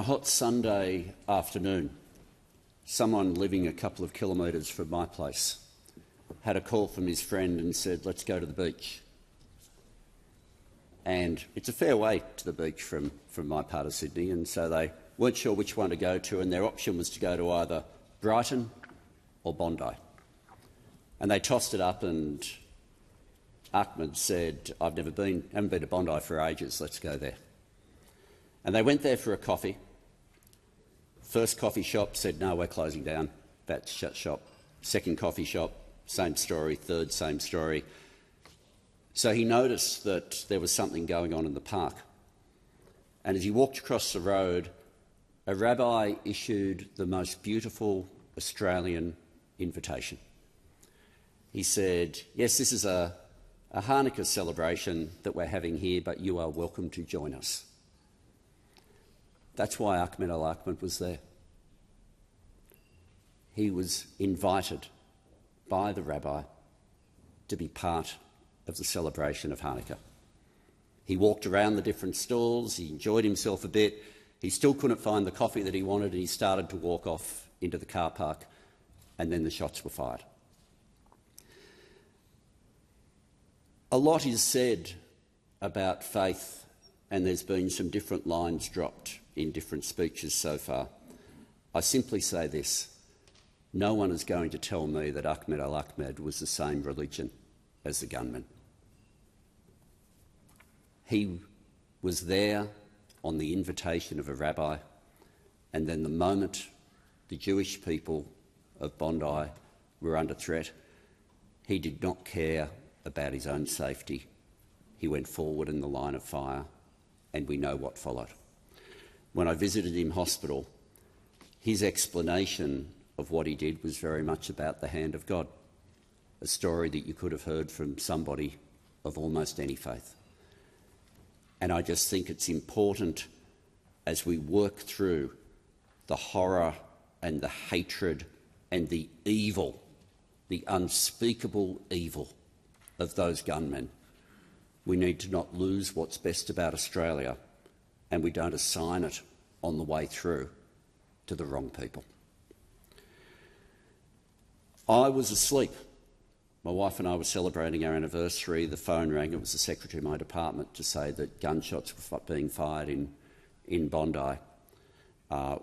a hot Sunday afternoon, someone living a couple of kilometres from my place had a call from his friend and said, "Let's go to the beach." And it's a fair way to the beach from my part of Sydney, and so they weren't sure which one to go to, and their option was to go to either Brighton or Bondi. And they tossed it up, and Ahmed said, haven't been to Bondi for ages, let's go there. And they went there for a coffee. First coffee shop said, no, we're closing down, that's shut shop. Second coffee shop, same story. Third, same story. So he noticed that there was something going on in the park. And as he walked across the road, a rabbi issued the most beautiful Australian invitation. He said, yes, this is a Hanukkah celebration that we're having here, but you are welcome to join us. That's why Ahmed al-Ahmed was there. He was invited by the rabbi to be part of the celebration of Hanukkah. He walked around the different stalls, he enjoyed himself a bit, he still couldn't find the coffee that he wanted, and he started to walk off into the car park, and then the shots were fired. A lot is said about faith, and there's been some different lines dropped in different speeches so far. I simply say this: no one is going to tell me that Ahmed al-Ahmed was the same religion as the gunman. He was there on the invitation of a rabbi, and then the moment the Jewish people of Bondi were under threat, he did not care about his own safety. He went forward in the line of fire, and we know what followed. When I visited him in hospital, his explanation of what he did was very much about the hand of God, a story that you could have heard from somebody of almost any faith. And I just think it's important, as we work through the horror and the hatred and the evil, the unspeakable evil of those gunmen, we need to not lose what's best about Australia, and we don't assign it on the way through to the wrong people. I was asleep. My wife and I were celebrating our anniversary. The phone rang. It was the secretary of my department to say that gunshots were being fired in Bondi.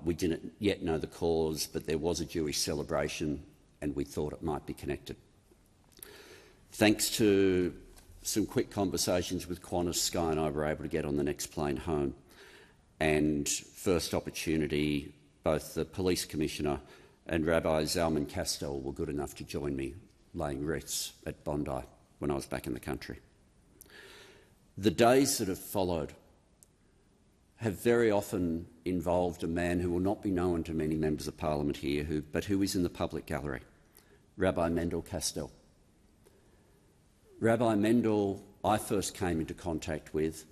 We didn't yet know the cause, but there was a Jewish celebration, and we thought it might be connected. Thanks to some quick conversations with Qantas, Sky and I were able to get on the next plane home. And first opportunity, both the police commissioner and Rabbi Zalman Castell were good enough to join me laying wreaths at Bondi when I was back in the country. The days that have followed have very often involved a man who will not be known to many members of Parliament here, but who is in the public gallery, Rabbi Mendel Castell. Rabbi Mendel I first came into contact with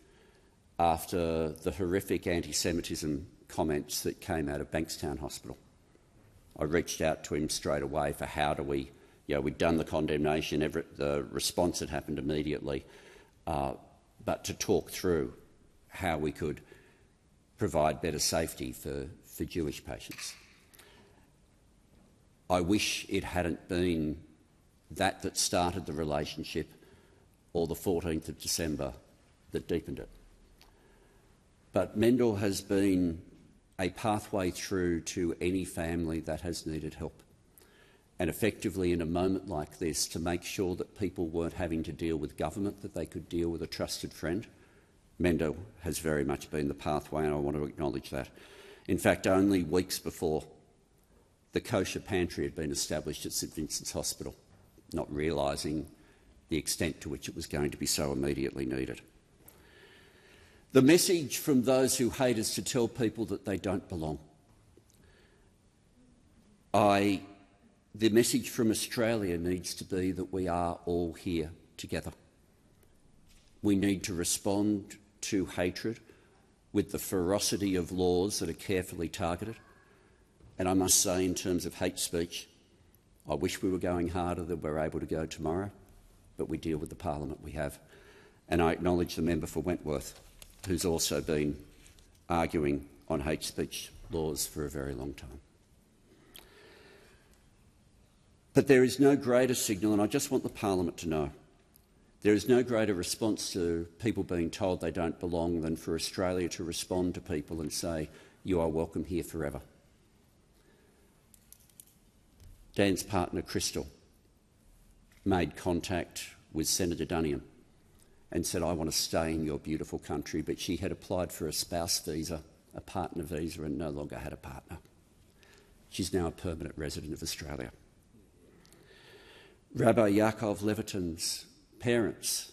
after the horrific anti-Semitism comments that came out of Bankstown Hospital. I reached out to him straight away for how do we, we'd done the condemnation, the response had happened immediately, but to talk through how we could provide better safety for Jewish patients. I wish it hadn't been that started the relationship, or the 14th of December that deepened it. But Mendel has been a pathway through to any family that has needed help. And effectively, in a moment like this, to make sure that people weren't having to deal with government, that they could deal with a trusted friend, Mendel has very much been the pathway, and I want to acknowledge that. In fact, only weeks before, the kosher pantry had been established at St Vincent's Hospital, not realising the extent to which it was going to be so immediately needed. The message from those who hate is to tell people that they don't belong. The message from Australia needs to be that we are all here together. We need to respond to hatred with the ferocity of laws that are carefully targeted. And I must say, in terms of hate speech, I wish we were going harder than we're able to go tomorrow, but we deal with the parliament we have. And I acknowledge the member for Wentworth, who's also been arguing on hate speech laws for a very long time. But there is no greater signal, and I just want the Parliament to know, there is no greater response to people being told they don't belong than for Australia to respond to people and say, you are welcome here forever. Dan's partner, Crystal, made contact with Senator Dunniam and said, I want to stay in your beautiful country, but she had applied for a spouse visa, a partner visa, and no longer had a partner. She's now a permanent resident of Australia. Rabbi Yaakov Levitin's parents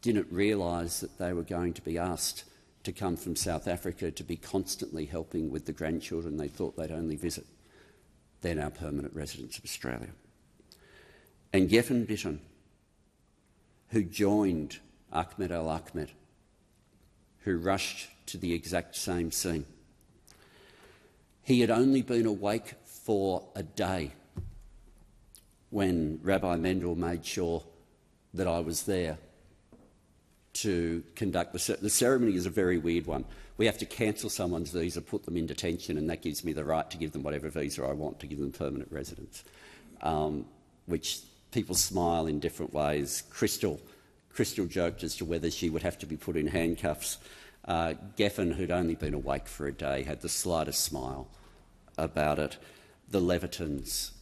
didn't realise that they were going to be asked to come from South Africa to be constantly helping with the grandchildren they thought they'd only visit. They're now permanent residents of Australia. And Geffen Bitton, who joined Ahmed al-Ahmed, who rushed to the exact same scene. He had only been awake for a day when Rabbi Mendel made sure that I was there to conduct the ceremony. Is a very weird one. We have to cancel someone's visa, put them in detention, and that gives me the right to give them whatever visa I want, to give them permanent residence, which people smile in different ways. Crystal joked as to whether she would have to be put in handcuffs. Geffen, who'd only been awake for a day, had the slightest smile about it. The Levitins,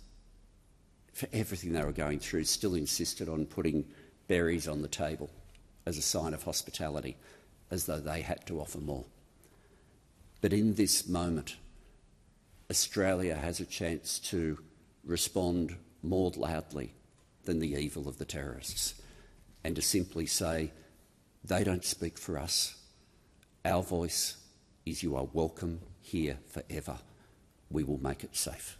for everything they were going through, still insisted on putting berries on the table as a sign of hospitality, as though they had to offer more. But in this moment, Australia has a chance to respond more loudly than the evil of the terrorists, and to simply say, they don't speak for us. Our voice is, you are welcome here forever. We will make it safe.